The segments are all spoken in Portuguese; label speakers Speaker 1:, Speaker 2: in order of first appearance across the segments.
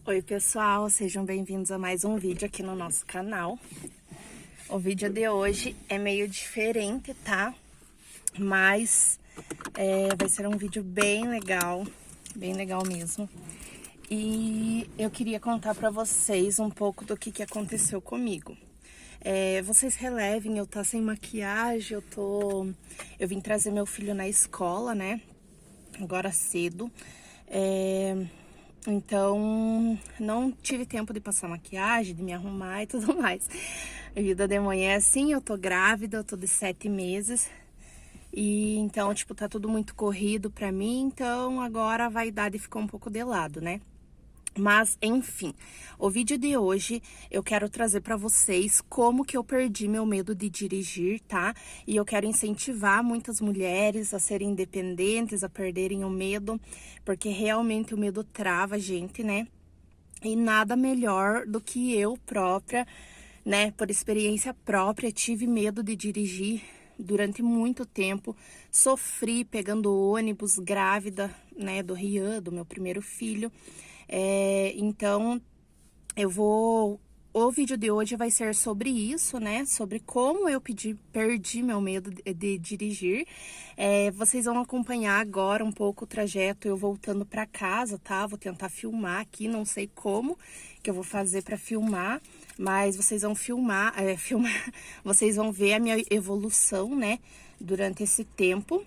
Speaker 1: Oi pessoal, sejam bem-vindos a mais um vídeo aqui no nosso canal. O vídeo de hoje é meio diferente, tá? Mas vai ser um vídeo bem legal mesmo. E eu queria contar pra vocês um pouco do que aconteceu comigo. Vocês relevem, eu tô sem maquiagem, eu vim trazer meu filho na escola, né? Agora cedo. Então, não tive tempo de passar maquiagem, de me arrumar e tudo mais. A vida de manhã é assim, eu tô grávida, eu tô de 7 meses. E então, tipo, tá tudo muito corrido pra mim, então agora a vaidade ficou um pouco de lado, né? Mas, enfim, o vídeo de hoje eu quero trazer pra vocês como que eu perdi meu medo de dirigir, tá? E eu quero incentivar muitas mulheres a serem independentes, a perderem o medo, porque realmente o medo trava a gente, né? E nada melhor do que eu própria, né? Por experiência própria, tive medo de dirigir durante muito tempo, sofri pegando ônibus grávida, né? Do Rian, do meu primeiro filho. Então, o vídeo de hoje vai ser sobre isso, né? Sobre como eu perdi meu medo de dirigir. Vocês vão acompanhar agora um pouco o trajeto, eu voltando pra casa, tá? Vou tentar filmar aqui, não sei como que eu vou fazer pra filmar, mas vocês vão vocês vão ver a minha evolução, né? Durante esse tempo.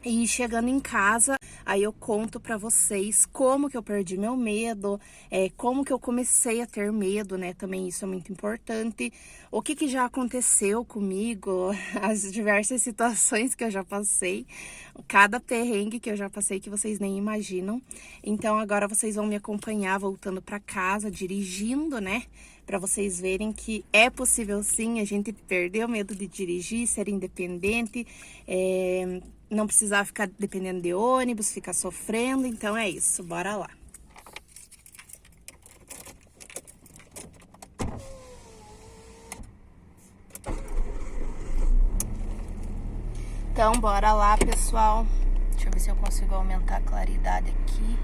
Speaker 1: E chegando em casa, aí eu conto pra vocês como que eu perdi meu medo, como que eu comecei a ter medo, né? Também isso é muito importante. O que já aconteceu comigo, as diversas situações que eu já passei, cada perrengue que eu já passei que vocês nem imaginam. Então agora vocês vão me acompanhar voltando pra casa, dirigindo, né? Pra vocês verem que é possível sim a gente perder o medo de dirigir, ser independente, não precisar ficar dependendo de ônibus, ficar sofrendo. Então é isso, bora lá. Então bora lá, pessoal. Deixa eu ver se eu consigo aumentar a claridade aqui.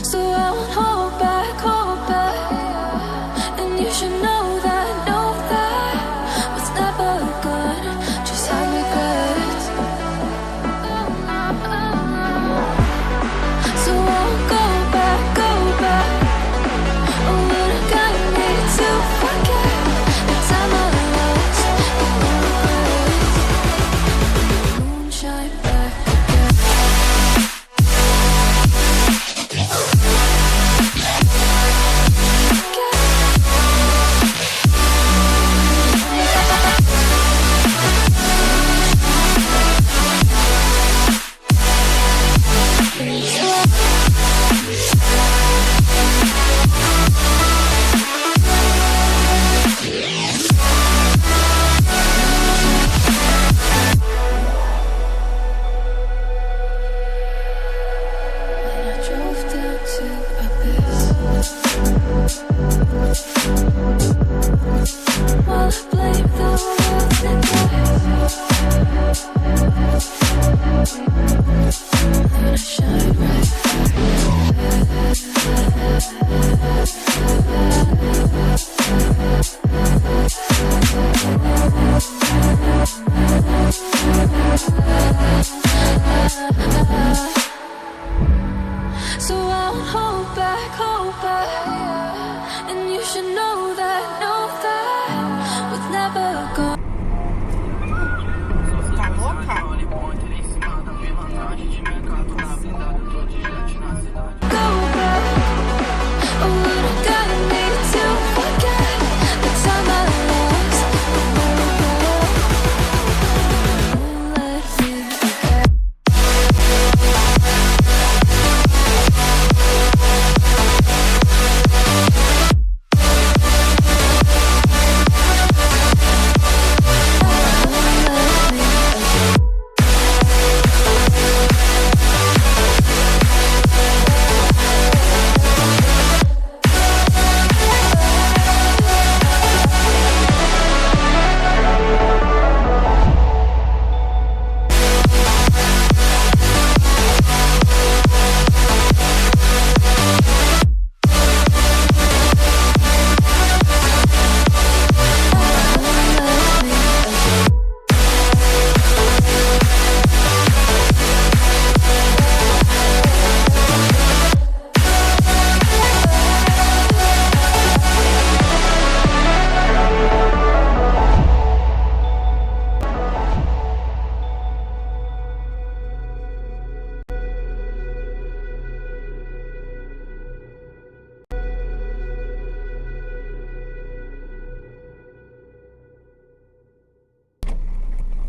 Speaker 2: So I won't hold back, and you should know that what's never good just have regrets. So I won't go back, oh, but it got me to forget the time I lost, the moonshine back again.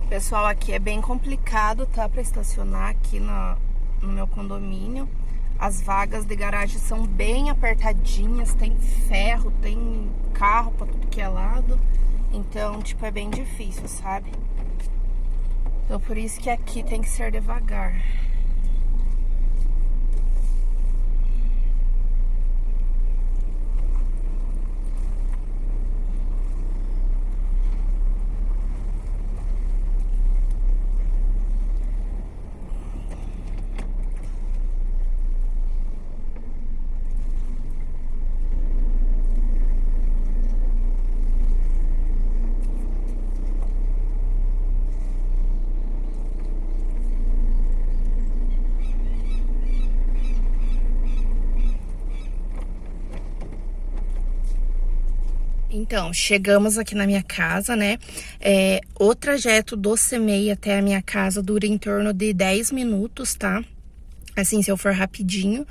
Speaker 1: Pessoal, aqui é bem complicado, tá? Pra estacionar aqui no meu condomínio. As vagas de garagem são bem apertadinhas, tem ferro, tem carro pra tudo que é lado. Então, tipo, é bem difícil, sabe? Então, por isso que aqui tem que ser devagar. Então, chegamos aqui na minha casa, né? O trajeto do CMEI até a minha casa dura em torno de 10 minutos, tá? Assim, se eu for rapidinho,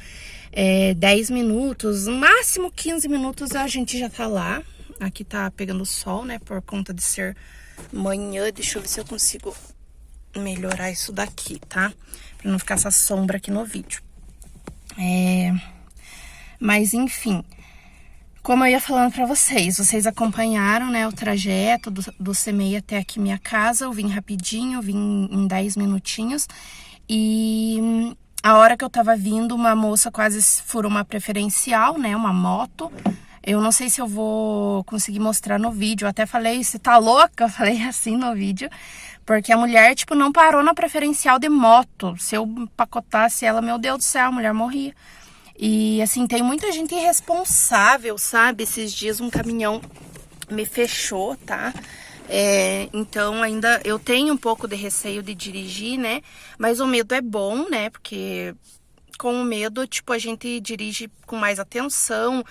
Speaker 1: 10 minutos, máximo 15 minutos a gente já tá lá. Aqui tá pegando sol, né? Por conta de ser manhã. Deixa eu ver se eu consigo melhorar isso daqui, tá? Pra não ficar essa sombra aqui no vídeo. Mas, enfim... Como eu ia falando pra vocês acompanharam, né, o trajeto do CMEI até aqui minha casa. Eu vim rapidinho, vim em 10 minutinhos. E a hora que eu tava vindo, uma moça quase furou uma preferencial, né, uma moto. Eu não sei se eu vou conseguir mostrar no vídeo. Eu até falei, você tá louca? Eu falei assim no vídeo. Porque a mulher, tipo, não parou na preferencial de moto. Se eu pacotasse ela, meu Deus do céu, a mulher morria. E, assim, tem muita gente irresponsável, sabe? Esses dias um caminhão me fechou, tá? Então, ainda eu tenho um pouco de receio de dirigir, né? Mas o medo é bom, né? Porque com o medo, tipo, a gente dirige com mais atenção,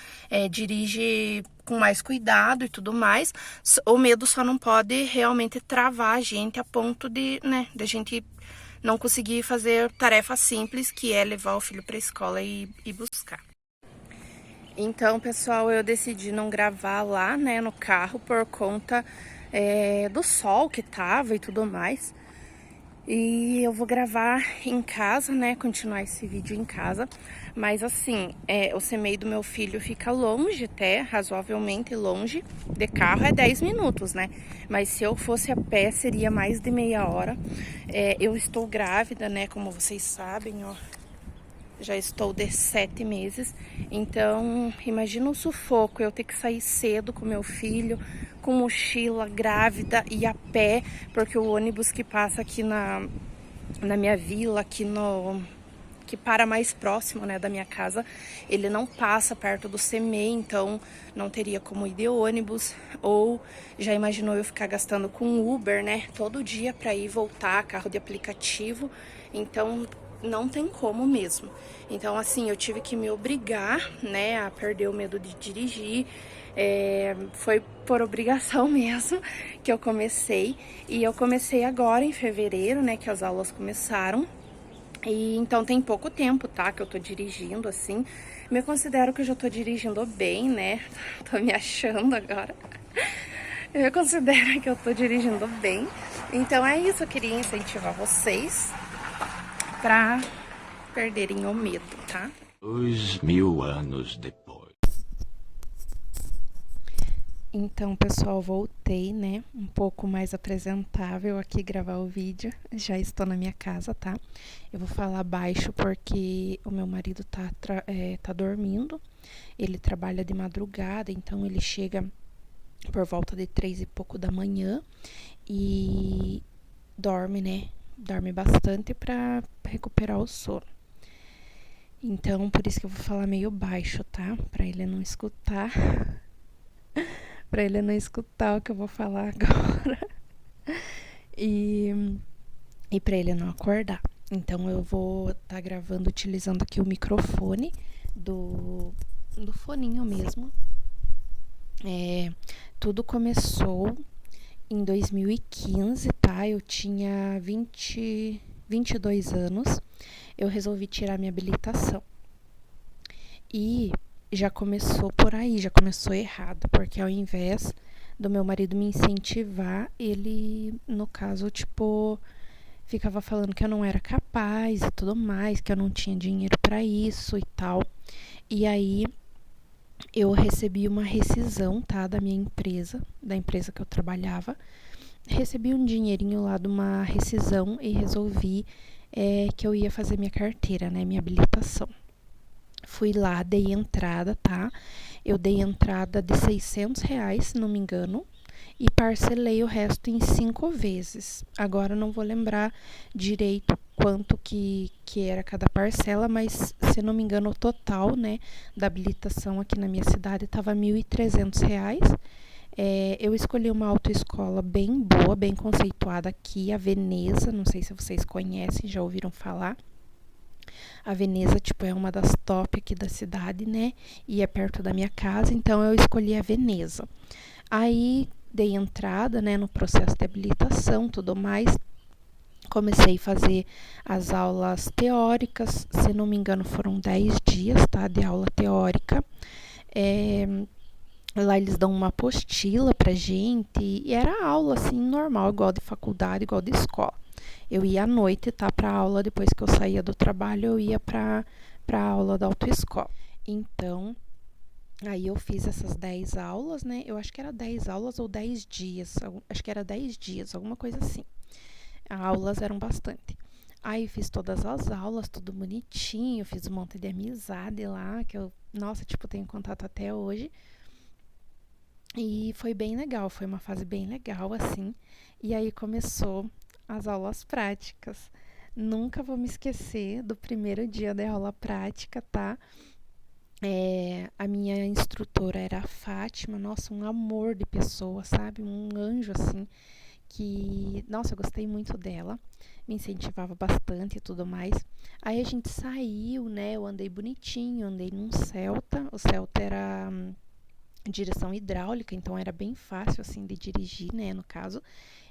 Speaker 1: dirige com mais cuidado e tudo mais. O medo só não pode realmente travar a gente a ponto de, né, de a gente... não conseguir fazer tarefa simples, que é levar o filho para a escola e buscar. Então, pessoal, eu decidi não gravar lá, né, no carro, por conta do sol que tava e tudo mais. E eu vou gravar em casa, né, continuar esse vídeo em casa. Mas assim, o CMEI do meu filho fica longe até, razoavelmente longe. De carro é 10 minutos, né? Mas se eu fosse a pé, seria mais de meia hora. Eu estou grávida, né, como vocês sabem, ó. Já estou de 7 meses, então imagina o sufoco, eu ter que sair cedo com meu filho, com mochila, grávida e a pé, porque o ônibus que passa aqui na minha vila, que para mais próximo, né, da minha casa, ele não passa perto do CMEI, então não teria como ir de ônibus, ou já imaginou eu ficar gastando com Uber, né, todo dia para ir e voltar, carro de aplicativo, então... não tem como mesmo. Então, assim, eu tive que me obrigar, né, a perder o medo de dirigir. Foi por obrigação mesmo que eu comecei. E eu comecei agora em fevereiro, né, que as aulas começaram. E então tem pouco tempo, tá, que eu tô dirigindo, assim. Me considero que eu já tô dirigindo bem, né? Tô me achando agora. Eu considero que eu tô dirigindo bem. Então é isso, eu queria incentivar vocês pra perderem o medo, tá?
Speaker 3: 2000 anos depois.
Speaker 1: Então, pessoal, voltei, né? Um pouco mais apresentável aqui gravar o vídeo. Já estou na minha casa, tá? Eu vou falar baixo porque o meu marido tá dormindo. Ele trabalha de madrugada, então ele chega por volta de 3 e pouco da manhã e dorme, né? Dorme bastante para recuperar o sono. Então, por isso que eu vou falar meio baixo, tá? Para ele não escutar. Para ele não escutar o que eu vou falar agora. E para ele não acordar. Então, eu vou estar gravando utilizando aqui o microfone do foninho mesmo. Tudo começou em 2015, tá? Eu tinha 22 anos. Eu resolvi tirar minha habilitação. E já começou por aí, já começou errado, porque ao invés
Speaker 4: do meu marido me incentivar, ele, no caso, tipo, ficava falando que eu não era capaz e tudo mais, que eu não tinha dinheiro pra isso e tal. E aí eu recebi uma rescisão, tá, da minha empresa, da empresa que eu trabalhava. Recebi um dinheirinho lá de uma rescisão e resolvi que eu ia fazer minha carteira, né, minha habilitação. Fui lá, dei entrada, tá? Eu dei entrada de R$ 600, se não me engano, e parcelei o resto em 5 vezes. Agora não vou lembrar direito quanto que era cada parcela, mas se não me engano o total, né, da habilitação aqui na minha cidade estava R$ 1.300. Eu escolhi uma autoescola bem boa, bem conceituada aqui, a Veneza, não sei se vocês conhecem, já ouviram falar. A Veneza, tipo, é uma das top aqui da cidade, né? E é perto da minha casa, então eu escolhi a Veneza. Aí dei entrada, né, no processo de habilitação, tudo mais. Comecei a fazer as aulas teóricas, se não me engano foram 10 dias, tá, de aula teórica. Lá eles dão uma apostila pra gente e era aula, assim, normal, igual de faculdade, igual de escola. Eu ia à noite, tá, pra aula, depois que eu saía do trabalho, eu ia pra aula da autoescola. Então, aí eu fiz essas 10 aulas, né? Eu acho que era 10 aulas ou 10 dias. Acho que era 10 dias, alguma coisa assim. As aulas eram bastante. Aí fiz todas as aulas, tudo bonitinho. Fiz um monte de amizade lá, que eu, nossa, tipo, tenho contato até hoje. E foi bem legal, foi uma fase bem legal, assim. E aí começou as aulas práticas. Nunca vou me esquecer do primeiro dia da aula prática, tá? A minha instrutora era a Fátima, nossa, um amor de pessoa, sabe? Um anjo, assim, que, nossa, eu gostei muito dela, me incentivava bastante e tudo mais. Aí a gente saiu, né? Eu andei bonitinho, andei num Celta, o Celta era direção hidráulica, então era bem fácil, assim, de dirigir, né, no caso.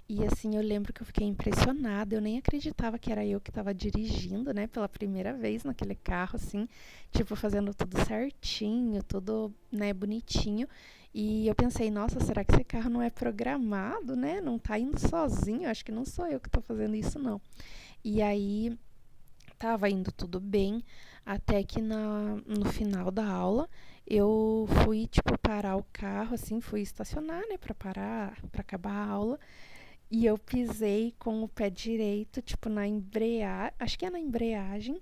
Speaker 4: E assim, eu lembro que eu fiquei impressionada, eu nem acreditava que era eu que estava dirigindo, né, pela primeira vez naquele carro, assim, tipo, fazendo tudo certinho, tudo, né, bonitinho. E eu pensei, nossa, será que esse carro não é programado, né, não tá indo sozinho? Acho que não sou eu que tô fazendo isso, não. E aí, tava indo tudo bem, até que no final da aula, eu fui, tipo, parar o carro, assim, fui estacionar, né, pra parar, pra acabar a aula. E eu pisei com o pé direito, tipo, na embreagem, acho que é na embreagem.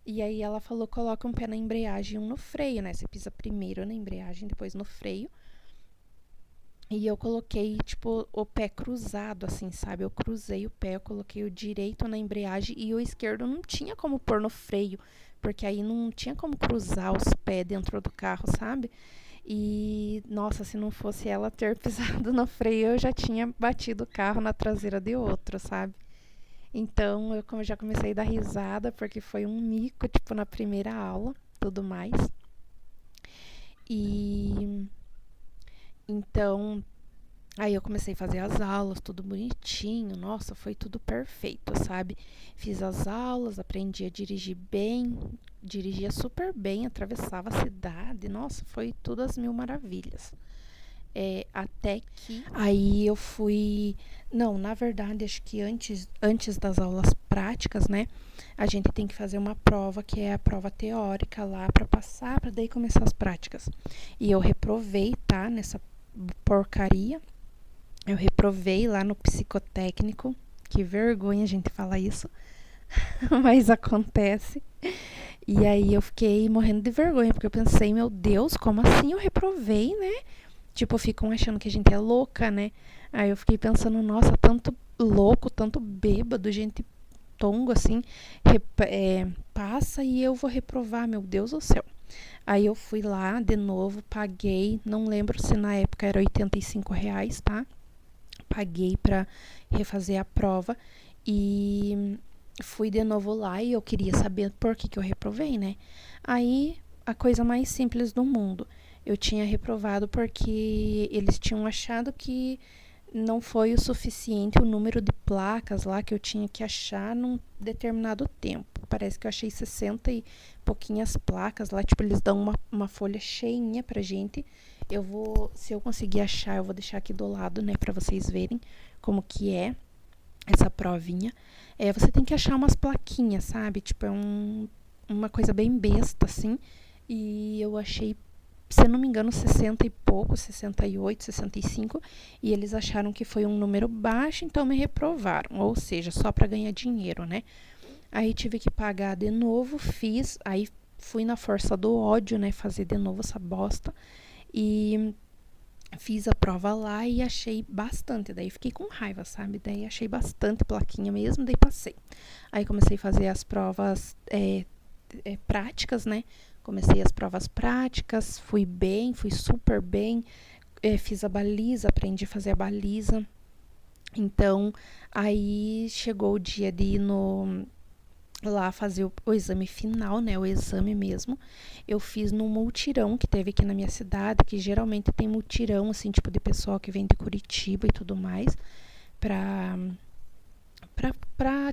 Speaker 4: E aí ela falou, coloca um pé na embreagem e um no freio, né? Você pisa primeiro na embreagem, depois no freio. E eu coloquei, tipo, o pé cruzado, assim, sabe? Eu cruzei o pé, eu coloquei o direito na embreagem e o esquerdo não tinha como pôr no freio, porque aí não tinha como cruzar os pés dentro do carro, sabe? E, nossa, se não fosse ela ter pisado no freio, eu já tinha batido o carro na traseira de outro, sabe? Então, eu já comecei a dar risada, porque foi um mico, tipo, na primeira aula, tudo mais. E, então, aí eu comecei a fazer as aulas, tudo bonitinho, nossa, foi tudo perfeito, sabe? Fiz as aulas, aprendi a dirigir bem, dirigia super bem, atravessava a cidade, nossa, foi tudo às mil maravilhas. Até que aí eu fui, não, na verdade, acho que antes das aulas práticas, né, a gente tem que fazer uma prova, que é a prova teórica lá pra passar, pra daí começar as práticas. E eu reprovei, tá, nessa porcaria. Eu reprovei lá no psicotécnico. Que vergonha a gente falar isso. Mas acontece. E aí eu fiquei morrendo de vergonha, porque eu pensei, meu Deus, como assim eu reprovei, né? Tipo, ficam achando que a gente é louca, né? Aí eu fiquei pensando, nossa, tanto louco, tanto bêbado, gente tongo, assim, passa e eu vou reprovar, meu Deus do céu. Aí eu fui lá de novo, paguei, não lembro se na época era R$ 85, tá? Paguei pra refazer a prova e fui de novo lá e eu queria saber por que eu reprovei, né? Aí, a coisa mais simples do mundo. Eu tinha reprovado porque eles tinham achado que não foi o suficiente o número de placas lá que eu tinha que achar num determinado tempo. Parece que eu achei 60 e pouquinhas placas lá, tipo, eles dão uma folha cheinha pra gente Se eu conseguir achar, eu vou deixar aqui do lado, né, pra vocês verem como que é essa provinha. Você tem que achar umas plaquinhas, sabe? Tipo, uma coisa bem besta, assim. E eu achei, se eu não me engano, 60 e pouco, 68, 65. E eles acharam que foi um número baixo, então me reprovaram. Ou seja, só pra ganhar dinheiro, né? Aí tive que pagar de novo, fiz. Aí fui na força do ódio, né? Fazer de novo essa bosta. E fiz a prova lá e achei bastante. Daí fiquei com raiva, sabe? Daí achei bastante plaquinha mesmo, daí passei. Aí comecei a fazer as provas práticas, né? Comecei as provas práticas, fui bem, fui super bem. Fiz a baliza, aprendi a fazer a baliza. Então, aí chegou o dia de ir lá fazer o exame final, né? O exame mesmo. Eu fiz no multirão que teve aqui na minha cidade, que geralmente tem multirão, assim, tipo, de pessoal que vem de Curitiba e tudo mais, pra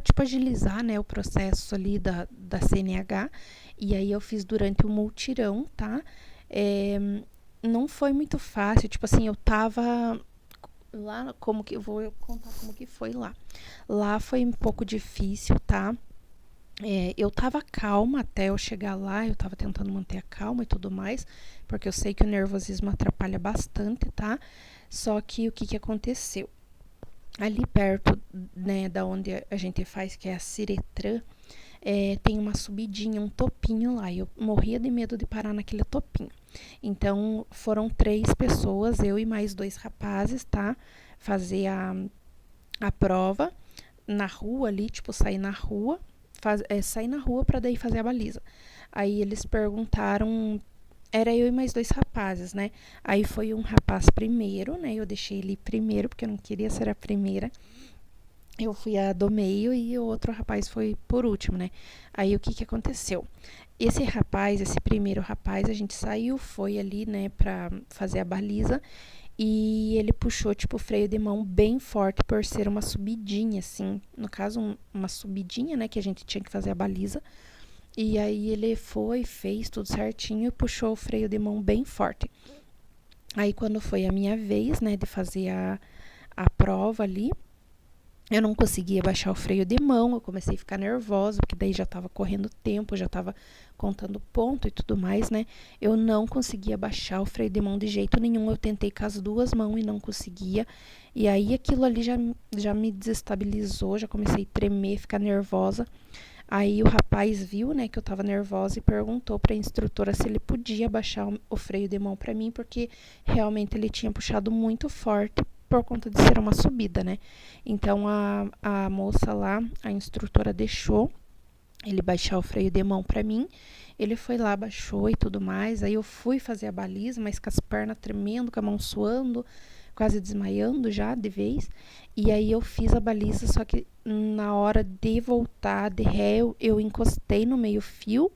Speaker 4: tipo, agilizar, né, o processo ali da CNH. E aí eu fiz durante o multirão, tá? Não foi muito fácil, tipo assim, eu tava lá, eu vou contar como que foi lá. Lá foi um pouco difícil, tá? Eu tava calma até eu chegar lá, eu tava tentando manter a calma e tudo mais, porque eu sei que o nervosismo atrapalha bastante, tá? Só que o que aconteceu? Ali perto, né, da onde a gente faz, que é a Ciretran, tem uma subidinha, um topinho lá, e eu morria de medo de parar naquele topinho. Então, foram 3 pessoas, eu e mais 2 rapazes, tá? Fazer a prova na rua ali, tipo, sair na rua, sair na rua pra daí fazer a baliza. Aí eles perguntaram, era eu e mais 2 rapazes, né? Aí foi um rapaz primeiro, né? Eu deixei ele primeiro, porque eu não queria ser a primeira. Eu fui a do meio e o outro rapaz foi por último, né? Aí o que aconteceu? Esse primeiro rapaz, a gente saiu, foi ali, né, pra fazer a baliza. E ele puxou, tipo, o freio de mão bem forte por ser uma subidinha, assim. No caso, uma subidinha, né, que a gente tinha que fazer a baliza. E aí ele fez tudo certinho e puxou o freio de mão bem forte. Aí quando foi a minha vez, né, de fazer a prova ali, eu não conseguia baixar o freio de mão, eu comecei a ficar nervosa, porque daí já tava correndo tempo, já tava contando ponto e tudo mais, né? Eu não conseguia baixar o freio de mão de jeito nenhum, eu tentei com as 2 mãos e não conseguia. E aí aquilo ali já me desestabilizou, já comecei a tremer, ficar nervosa. Aí o rapaz viu, né, que eu tava nervosa e perguntou pra instrutora se ele podia baixar o freio de mão pra mim, porque realmente ele tinha puxado muito forte por conta de ser uma subida, né? Então a moça lá, a instrutora, deixou ele baixar o freio de mão pra mim. Ele foi lá, baixou e tudo mais. Aí eu fui fazer a baliza, mas com as pernas tremendo, com a mão suando, quase desmaiando já de vez. E aí eu fiz a baliza, só que na hora de voltar de ré, eu encostei no meio-fio.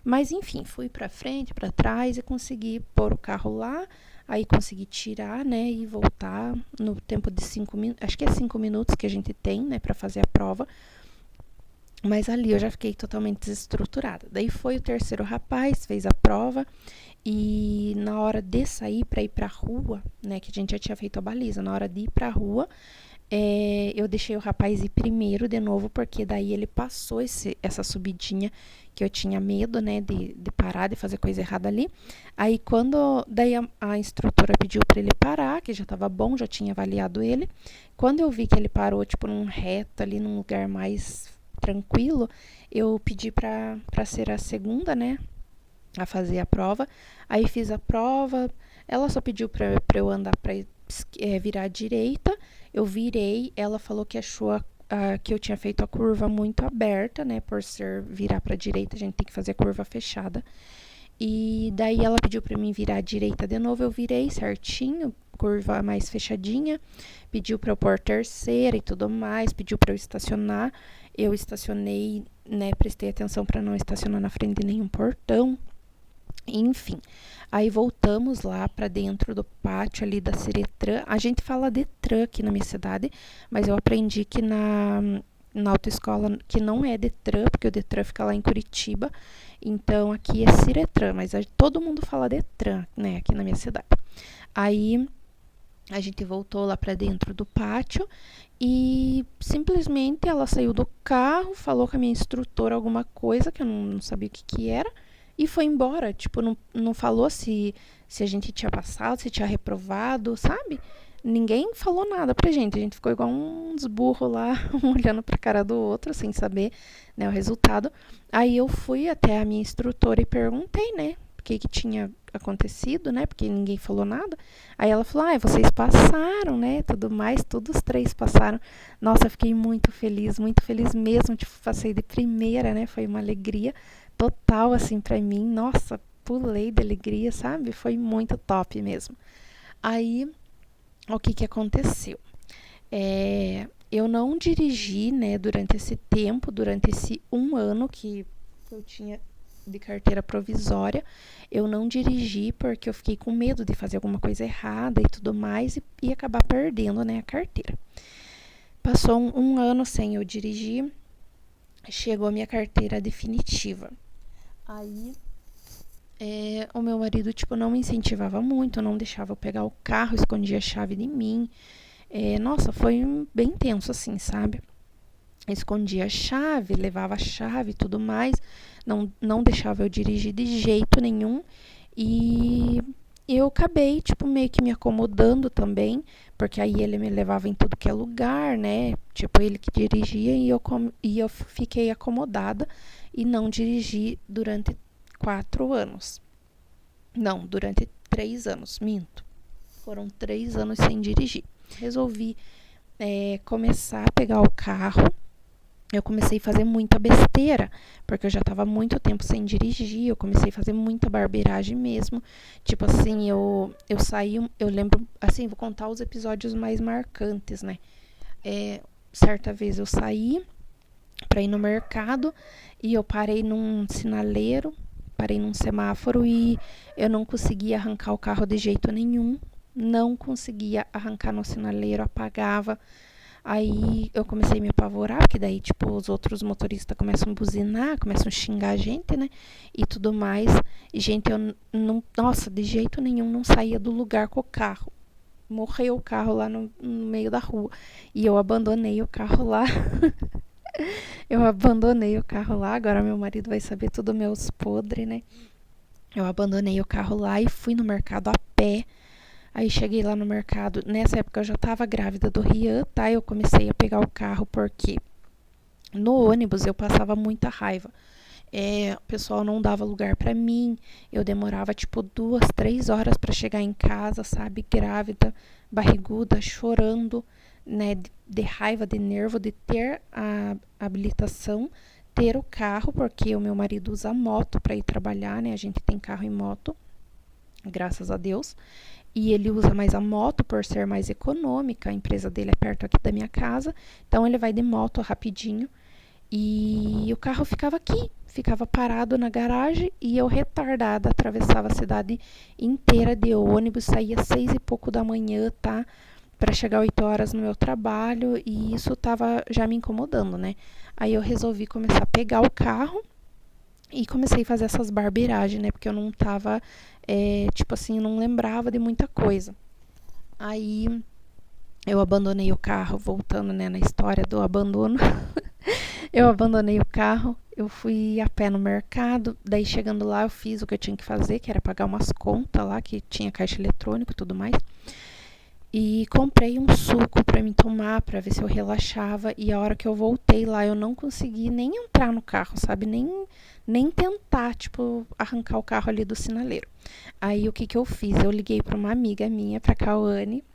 Speaker 4: Mas enfim, fui pra frente, pra trás e consegui pôr o carro lá. Aí consegui tirar, né, e voltar no tempo de 5 minutos. Acho que é 5 minutos que a gente tem, né, pra fazer a prova. Mas ali eu já fiquei totalmente desestruturada. Daí foi o terceiro rapaz, fez a prova. E na hora de sair pra ir pra rua, né, que a gente já tinha feito a baliza, na hora de ir pra rua, eu deixei o rapaz ir primeiro de novo, porque daí ele passou essa subidinha que eu tinha medo, né, de parar, de fazer coisa errada ali. Aí daí a instrutora pediu pra ele parar, que já tava bom, já tinha avaliado ele. Quando eu vi que ele parou, tipo, num reto ali, num lugar mais tranquilo, eu pedi pra ser a segunda, né, a fazer a prova. Aí fiz a prova, ela só pediu pra eu andar pra virar à direita. Eu virei, ela falou que achou que eu tinha feito a curva muito aberta, né, por virar pra direita, a gente tem que fazer a curva fechada. E daí ela pediu pra mim virar à direita de novo, eu virei certinho, curva mais fechadinha, pediu pra eu pôr terceira e tudo mais, pediu pra eu estacionar. Eu estacionei, né, prestei atenção pra não estacionar na frente de nenhum portão. Enfim, aí voltamos lá pra dentro do pátio ali da Ciretran. A gente fala Detran aqui na minha cidade, mas eu aprendi que na autoescola que não é Detran, porque o Detran fica lá em Curitiba. Então, aqui é Ciretran, mas todo mundo fala Detran, né, aqui na minha cidade. Aí, a gente voltou lá para dentro do pátio e simplesmente ela saiu do carro, falou com a minha instrutora alguma coisa que eu não sabia o que era e foi embora. Tipo, não falou se a gente tinha passado, se tinha reprovado, sabe? Ninguém falou nada pra gente. A gente ficou igual uns burros lá, um olhando pra cara do outro, sem saber, né, o resultado. Aí eu fui até a minha instrutora e perguntei, né, o que tinha acontecido, né, porque ninguém falou nada. Aí ela falou, vocês passaram, né, tudo mais, todos os 3 passaram. Nossa, eu fiquei muito feliz mesmo, tipo, passei de primeira, né, foi uma alegria total, assim, pra mim. Nossa, pulei de alegria, sabe, foi muito top mesmo. Aí, o que aconteceu? Eu não dirigi, né, durante esse tempo, durante esse 1 ano que eu tinha de carteira provisória, eu não dirigi porque eu fiquei com medo de fazer alguma coisa errada e tudo mais e acabar perdendo, né, a carteira. Passou um ano sem eu dirigir, chegou a minha carteira definitiva. Aí, o meu marido, tipo, não me incentivava muito, não deixava eu pegar o carro, escondia a chave de mim. Nossa, foi bem tenso, assim, sabe? Escondia a chave, levava a chave e tudo mais, não deixava eu dirigir de jeito nenhum. E eu acabei, tipo, meio que me acomodando também, porque aí ele me levava em tudo que é lugar, né? Tipo, ele que dirigia e eu fiquei acomodada e não dirigi durante 4 anos. Não, durante 3 anos, minto. Foram 3 anos sem dirigir. Resolvi começar a pegar o carro. Eu comecei a fazer muita besteira, porque eu já estava muito tempo sem dirigir, eu comecei a fazer muita barbeiragem mesmo. Tipo assim, eu saí, eu lembro, assim, vou contar os episódios mais marcantes, né? Certa vez eu saí para ir no mercado e eu parei num sinaleiro, parei num semáforo e eu não conseguia arrancar o carro de jeito nenhum. Não conseguia arrancar no sinaleiro, apagava. Aí eu comecei a me apavorar, porque daí, tipo, os outros motoristas começam a buzinar, começam a xingar a gente, né? E tudo mais. E, gente, eu não... Nossa, de jeito nenhum não saía do lugar com o carro. Morreu o carro lá no meio da rua. E eu abandonei o carro lá. Agora meu marido vai saber tudo meus podres, né? Eu abandonei o carro lá e fui no mercado a pé. Aí cheguei lá no mercado, nessa época eu já estava grávida do Rian, tá? Eu comecei a pegar o carro porque no ônibus eu passava muita raiva. O pessoal não dava lugar para mim, eu demorava tipo 2, 3 horas para chegar em casa, sabe? Grávida, barriguda, chorando, né? De raiva, de nervo, de ter a habilitação, ter o carro, porque o meu marido usa moto para ir trabalhar, né? A gente tem carro e moto, graças a Deus. E ele usa mais a moto por ser mais econômica, a empresa dele é perto aqui da minha casa, então ele vai de moto rapidinho. E o carro ficava aqui, ficava parado na garagem e eu retardada, atravessava a cidade inteira de ônibus, saía 6 e pouco da manhã, tá? Para chegar 8 horas no meu trabalho e isso tava já me incomodando, né? Aí eu resolvi começar a pegar o carro e comecei a fazer essas barbeiragens, né? Porque eu não tava, tipo assim, não lembrava de muita coisa. Aí eu abandonei o carro, voltando, né, na história do abandono. Eu abandonei o carro, eu fui a pé no mercado, daí chegando lá eu fiz o que eu tinha que fazer, que era pagar umas contas lá, que tinha caixa eletrônico e tudo mais. E comprei um suco para me tomar, para ver se eu relaxava. E a hora que eu voltei lá, eu não consegui nem entrar no carro, sabe? Nem tentar, tipo, arrancar o carro ali do sinaleiro. Aí, o que eu fiz? Eu liguei para uma amiga minha, para Cauane.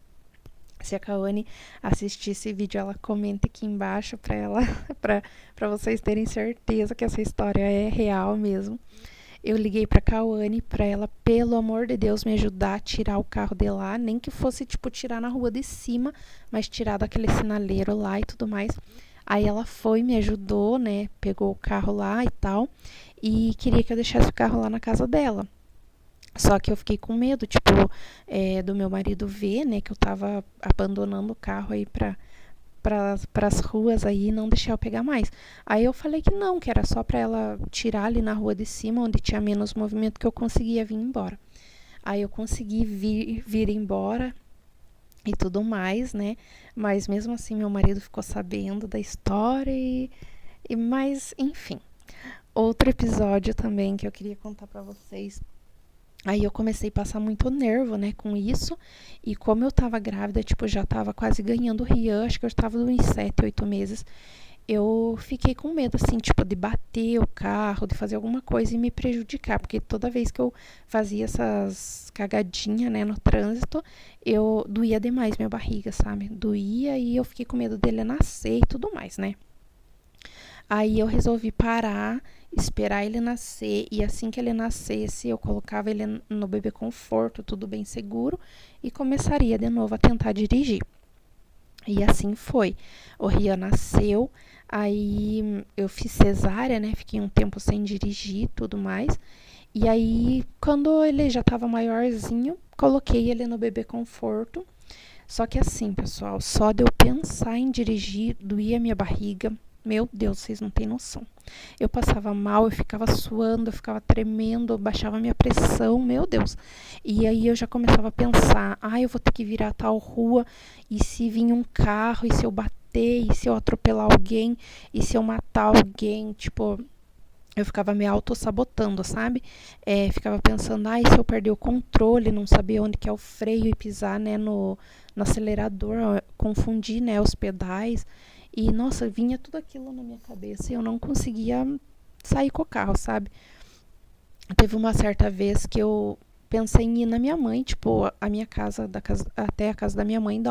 Speaker 4: Se a Cauane assistir esse vídeo, ela comenta aqui embaixo para ela, para vocês terem certeza que essa história é real mesmo. Eu liguei pra Cauane pra ela, pelo amor de Deus, me ajudar a tirar o carro de lá. Nem que fosse, tipo, tirar na rua de cima, mas tirar daquele sinaleiro lá e tudo mais. Aí ela foi, me ajudou, né? Pegou o carro lá e tal. E queria que eu deixasse o carro lá na casa dela. Só que eu fiquei com medo, tipo, do meu marido ver, né? Que eu tava abandonando o carro aí pras ruas aí, não deixar eu pegar mais. Aí eu falei que não, que era só pra ela tirar ali na rua de cima, onde tinha menos movimento, que eu conseguia vir embora. Aí eu consegui vir embora e tudo mais, né? Mas mesmo assim meu marido ficou sabendo da história mas enfim. Outro episódio também que eu queria contar pra vocês. Aí eu comecei a passar muito nervo, né, com isso. E como eu tava grávida, tipo, já tava quase ganhando o Rian, acho que eu tava uns 7, 8 meses. Eu fiquei com medo, assim, tipo, de bater o carro, de fazer alguma coisa e me prejudicar. Porque toda vez que eu fazia essas cagadinhas, né, no trânsito, eu doía demais minha barriga, sabe? Doía e eu fiquei com medo dele nascer e tudo mais, né? Aí eu resolvi parar, esperar ele nascer e assim que ele nascesse eu colocava ele no bebê conforto, tudo bem seguro e começaria de novo a tentar dirigir. E assim foi. O Rian nasceu, aí eu fiz cesárea, né? Fiquei um tempo sem dirigir, tudo mais. E aí quando ele já estava maiorzinho, coloquei ele no bebê conforto. Só que assim, pessoal, só de eu pensar em dirigir, doía minha barriga. Meu Deus, vocês não têm noção. Eu passava mal, eu ficava suando, eu ficava tremendo, baixava minha pressão, meu Deus. E aí eu já começava a pensar, eu vou ter que virar tal rua, e se vir um carro, e se eu bater, e se eu atropelar alguém, e se eu matar alguém, tipo, eu ficava me auto-sabotando, sabe? Ficava pensando, e se eu perder o controle, não saber onde que é o freio e pisar, né, no acelerador, confundir, né, os pedais. E, nossa, vinha tudo aquilo na minha cabeça e eu não conseguia sair com o carro, sabe? Teve uma certa vez que eu pensei em ir na minha mãe, tipo, a minha casa, até a casa da minha mãe dá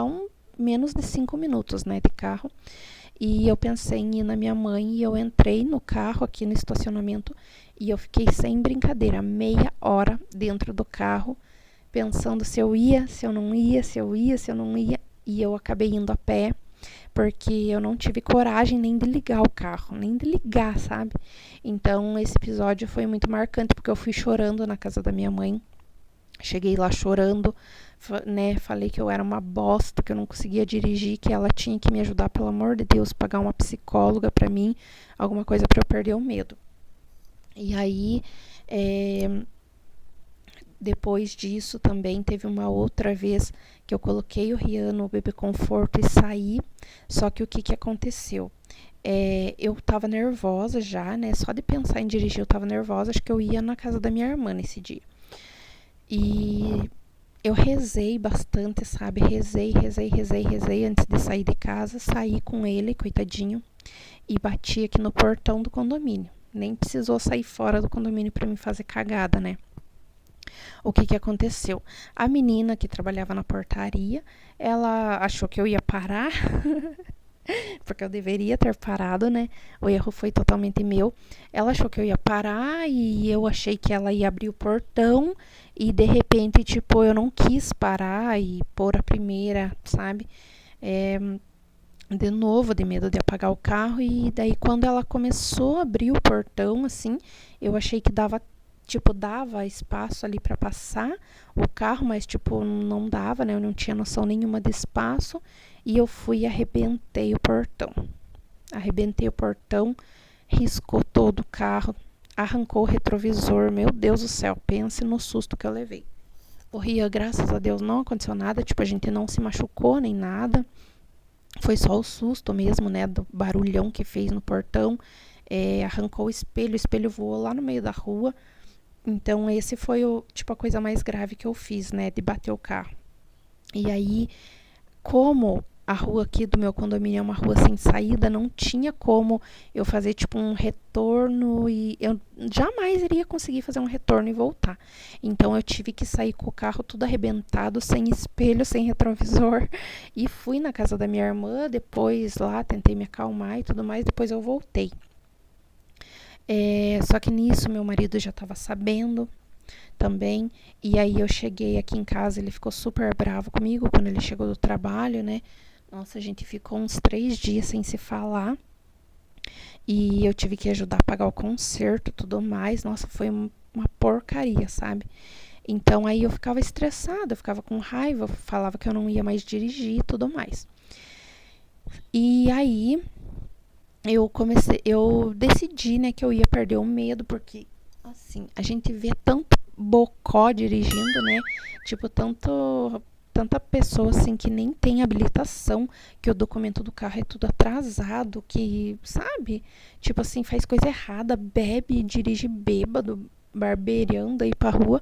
Speaker 4: menos de 5 minutos, né, de carro. E eu pensei em ir na minha mãe e eu entrei no carro aqui no estacionamento e eu fiquei sem brincadeira, meia hora dentro do carro, pensando se eu ia, se eu não ia, se eu ia, se eu não ia. E eu acabei indo a pé, porque eu não tive coragem nem de ligar o carro, nem de ligar, sabe? Então, esse episódio foi muito marcante, porque eu fui chorando na casa da minha mãe. Cheguei lá chorando, né? Falei que eu era uma bosta, que eu não conseguia dirigir, que ela tinha que me ajudar, pelo amor de Deus, pagar uma psicóloga pra mim, alguma coisa pra eu perder o medo. E aí, depois disso também teve uma outra vez que eu coloquei o Rian no bebê conforto e saí, só que o que aconteceu? Eu tava nervosa já, né? Só de pensar em dirigir eu tava nervosa, acho que eu ia na casa da minha irmã nesse dia. E eu rezei bastante, sabe? Rezei antes de sair de casa, saí com ele, coitadinho, e bati aqui no portão do condomínio. Nem precisou sair fora do condomínio pra me fazer cagada, né? O que aconteceu? A menina que trabalhava na portaria, ela achou que eu ia parar, porque eu deveria ter parado, né? O erro foi totalmente meu. Ela achou que eu ia parar e eu achei que ela ia abrir o portão e de repente, tipo, eu não quis parar e pôr a primeira, sabe? De novo, de medo de apagar o carro, e daí quando ela começou a abrir o portão, assim, eu achei que dava espaço ali para passar o carro, mas tipo, não dava, né? Eu não tinha noção nenhuma de espaço e eu fui e arrebentei o portão. Riscou todo o carro, arrancou o retrovisor, meu Deus do céu, pense no susto que eu levei. O Rian, graças a Deus, não aconteceu nada, tipo, a gente não se machucou nem nada, foi só o susto mesmo, né, do barulhão que fez no portão. Arrancou o espelho voou lá no meio da rua. Então, esse foi a coisa mais grave que eu fiz, né, de bater o carro. E aí, como a rua aqui do meu condomínio é uma rua sem saída, não tinha como eu fazer, tipo, um retorno, e eu jamais iria conseguir fazer um retorno e voltar. Então, eu tive que sair com o carro tudo arrebentado, sem espelho, sem retrovisor, e fui na casa da minha irmã, depois lá, tentei me acalmar e tudo mais, depois eu voltei. Só que nisso meu marido já estava sabendo também, e aí eu cheguei aqui em casa, ele ficou super bravo comigo quando ele chegou do trabalho, né? Nossa, a gente ficou uns 3 dias sem se falar, e eu tive que ajudar a pagar o conserto e tudo mais. Nossa, foi uma porcaria, sabe? Então aí eu ficava estressada, eu ficava com raiva, eu falava que eu não ia mais dirigir e tudo mais. E aí eu decidi, né, que eu ia perder o medo, porque assim, a gente vê tanto bocó dirigindo, né? Tipo, tanta pessoa assim que nem tem habilitação, que o documento do carro é tudo atrasado, que, sabe? Tipo assim, faz coisa errada, bebe, dirige bêbado, barbeirando aí pra rua.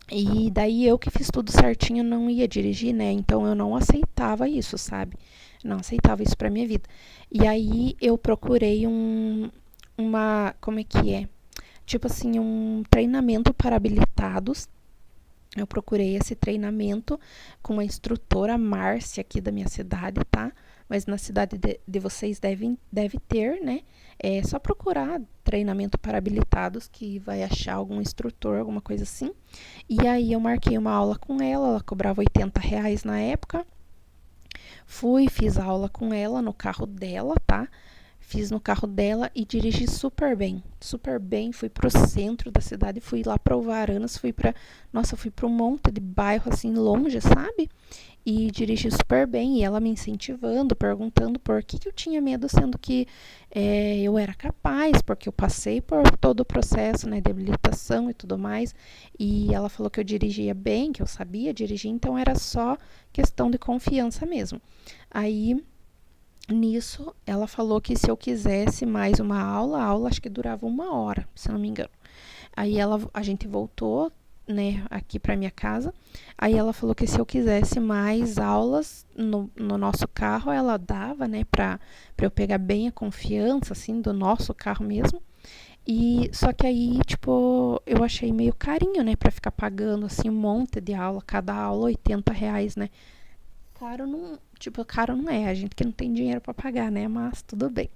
Speaker 4: E daí eu que fiz tudo certinho não ia dirigir, né? Então eu não aceitava isso, sabe? Não aceitava isso pra minha vida. E aí eu procurei como é que é? Tipo assim, um treinamento para habilitados. Eu procurei esse treinamento com uma instrutora, Márcia, aqui da minha cidade, tá? Mas na cidade de vocês deve ter, né? É só procurar treinamento para habilitados que vai achar algum instrutor, alguma coisa assim. E aí eu marquei uma aula com ela cobrava R$ 80 na época. Fiz a aula com ela no carro dela, tá? Fiz no carro dela e dirigi super bem, super bem. Fui pro centro da cidade, fui lá pra Alvaranas, fui pra um monte de bairro assim longe, sabe? E dirigi super bem, e ela me incentivando, perguntando por que eu tinha medo, sendo que eu era capaz, porque eu passei por todo o processo, né, de habilitação e tudo mais, e ela falou que eu dirigia bem, que eu sabia dirigir, então era só questão de confiança mesmo. Aí, nisso, ela falou que se eu quisesse mais uma aula, a aula acho que durava 1 hora, se não me engano. Aí a gente voltou, né, aqui para minha casa. Aí ela falou que se eu quisesse mais aulas no nosso carro, ela dava, né, para eu pegar bem a confiança, assim, do nosso carro mesmo. E só que aí, tipo, eu achei meio carinho, né, para ficar pagando, assim, um monte de aula, cada aula R$ 80, né. Caro não é, a gente que não tem dinheiro para pagar, né, mas tudo bem.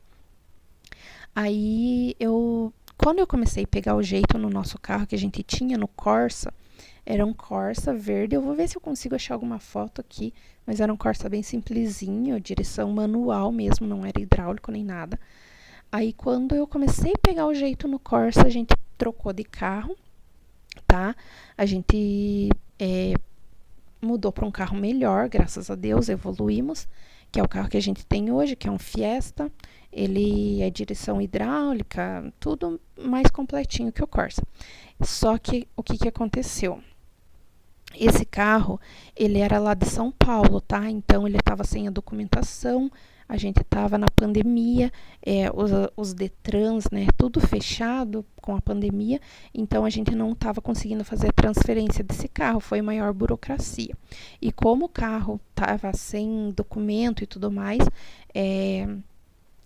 Speaker 4: Aí quando eu comecei a pegar o jeito no nosso carro que a gente tinha no Corsa, era um Corsa verde. Eu vou ver se eu consigo achar alguma foto aqui, mas era um Corsa bem simplesinho, direção manual mesmo, não era hidráulico nem nada. Aí quando eu comecei a pegar o jeito no Corsa, a gente trocou de carro, tá? A gente mudou para um carro melhor, graças a Deus, evoluímos, que é o carro que a gente tem hoje, que é um Fiesta. Ele é direção hidráulica, tudo mais completinho que o Corsa. Só que o que aconteceu? Esse carro, ele era lá de São Paulo, tá? Então ele estava sem a documentação, a gente estava na pandemia, os Detrans, né? Tudo fechado com a pandemia, então a gente não estava conseguindo fazer a transferência desse carro, foi maior burocracia. E como o carro estava sem documento e tudo mais,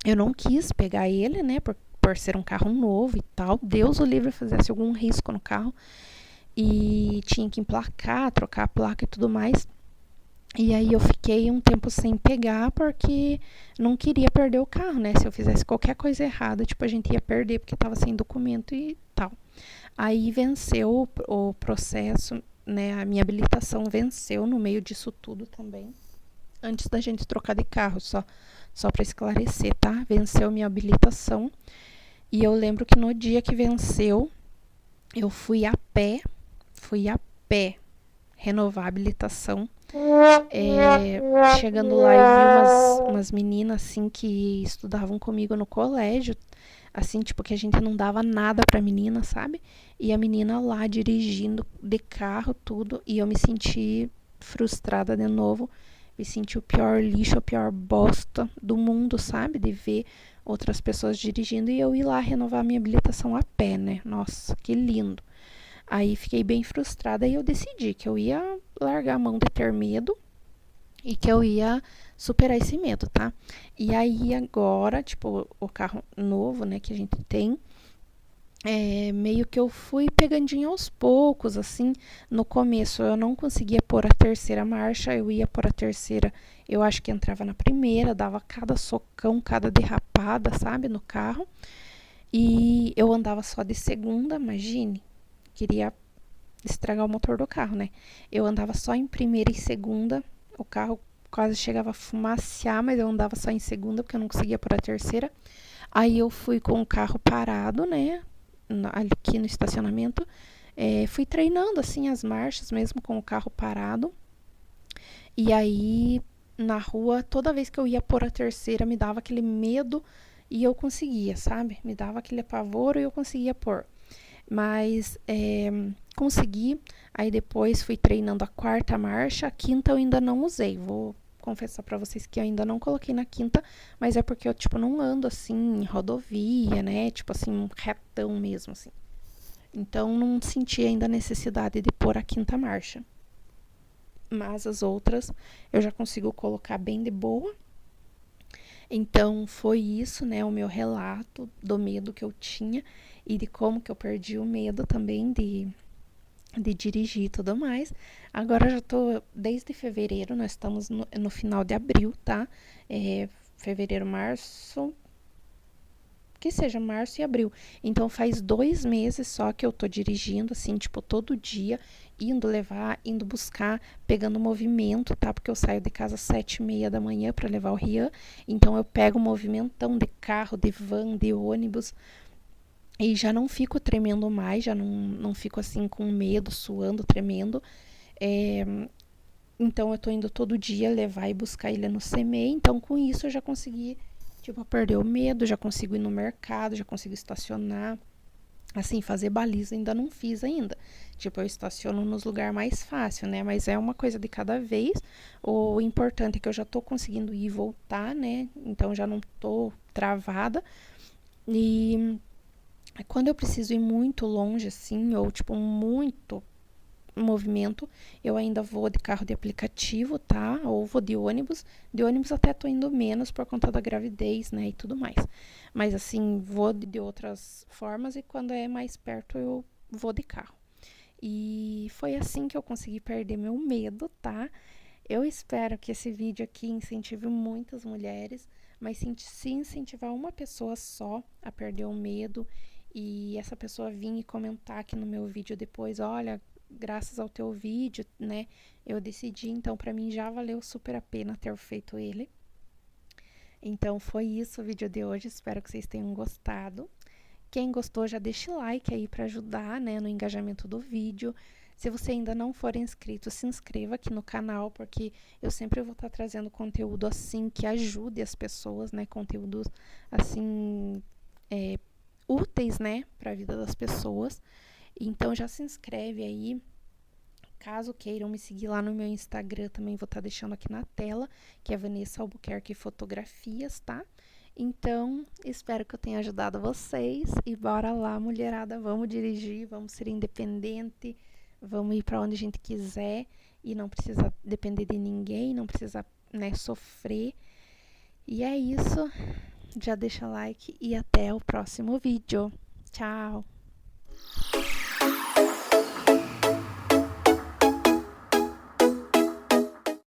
Speaker 4: eu não quis pegar ele, né? Por ser um carro novo e tal. Deus o livre fizesse algum risco no carro. E tinha que emplacar, trocar a placa e tudo mais. E aí eu fiquei um tempo sem pegar porque não queria perder o carro, né? Se eu fizesse qualquer coisa errada, tipo, a gente ia perder porque tava sem documento e tal. Aí venceu o processo, né? A minha habilitação venceu no meio disso tudo também. Antes da gente trocar de carro, só para esclarecer, tá? Venceu minha habilitação. E eu lembro que no dia que venceu, eu fui a pé renovar a habilitação. Chegando lá, eu vi umas meninas, assim, que estudavam comigo no colégio, assim, tipo, que a gente não dava nada pra menina, sabe? E a menina lá dirigindo de carro, tudo, e eu me senti frustrada de novo, me senti o pior lixo, a pior bosta do mundo, sabe? De ver outras pessoas dirigindo e eu ir lá renovar minha habilitação a pé, né? Nossa, que lindo. Aí fiquei bem frustrada e eu decidi que eu ia largar a mão de ter medo e que eu ia superar esse medo, tá? E aí agora, tipo, o carro novo, né, que a gente tem, meio que eu fui pegandinho aos poucos, assim. No começo eu não conseguia pôr a terceira marcha, eu ia pôr a terceira, eu acho que entrava na primeira, dava cada socão, cada derrapada, sabe, no carro. E eu andava só de segunda, imagine. Queria estragar o motor do carro, né? Eu andava só em primeira e segunda, o carro quase chegava a fumacear, mas eu andava só em segunda porque eu não conseguia pôr a terceira. Aí eu fui com o carro parado, né? Aqui no estacionamento. Fui treinando, assim, as marchas mesmo com o carro parado. E aí na rua, toda vez que eu ia pôr a terceira, me dava aquele medo e eu conseguia, sabe? Me dava aquele apavoro e eu conseguia pôr. Mas consegui, aí depois fui treinando a quarta marcha, a quinta eu ainda não usei, vou confessar pra vocês que eu ainda não coloquei na quinta, mas é porque eu, tipo, não ando assim em rodovia, né, tipo assim, retão mesmo, assim. Então, não senti ainda a necessidade de pôr a quinta marcha. Mas as outras eu já consigo colocar bem de boa. Então, foi isso, né, o meu relato do medo que eu tinha e de como que eu perdi o medo também de dirigir e tudo mais. Agora já tô desde fevereiro, nós estamos no final de abril, tá? Fevereiro, março, que seja março e abril. Então faz 2 meses só que eu tô dirigindo, assim, tipo, todo dia, indo levar, indo buscar, pegando movimento, tá? Porque eu saio de casa às 7h30 da manhã para levar o Rian. Então eu pego um movimentão de carro, de van, de ônibus. E já não fico tremendo mais, já não fico assim com medo, suando, tremendo. É, então eu tô indo todo dia levar e buscar ele no CME. Então com isso eu já consegui, tipo, perder o medo, já consigo ir no mercado, já consigo estacionar. Assim, fazer baliza ainda não fiz ainda. Tipo, eu estaciono nos lugares mais fácil, né? Mas é uma coisa de cada vez. O importante é que eu já tô conseguindo ir e voltar, né? Então já não tô travada. E quando eu preciso ir muito longe, assim, ou tipo, muito movimento, eu ainda vou de carro de aplicativo, tá? Ou vou de ônibus. De ônibus até tô indo menos por conta da gravidez, né? E tudo mais. Mas assim, vou de outras formas e quando é mais perto eu vou de carro. E foi assim que eu consegui perder meu medo, tá? Eu espero que esse vídeo aqui incentive muitas mulheres, mas se incentivar uma pessoa só a perder o medo e essa pessoa vir e comentar aqui no meu vídeo depois, olha, graças ao teu vídeo, né, eu decidi, então pra mim já valeu super a pena ter feito ele. Então foi isso o vídeo de hoje, espero que vocês tenham gostado. Quem gostou já deixa o like aí para ajudar, né, no engajamento do vídeo. Se você ainda não for inscrito, se inscreva aqui no canal, porque eu sempre vou estar trazendo conteúdo assim que ajude as pessoas, né, conteúdos assim úteis, né, para a vida das pessoas. Então já se inscreve aí. Caso queiram me seguir lá no meu Instagram, também vou estar deixando aqui na tela, que é Vanessa Albuquerque Fotografias, tá? Então, espero que eu tenha ajudado vocês e bora lá, mulherada, vamos dirigir, vamos ser independente, vamos ir para onde a gente quiser e não precisa depender de ninguém, não precisa, né, sofrer. E é isso, já deixa like e até o próximo vídeo. Tchau!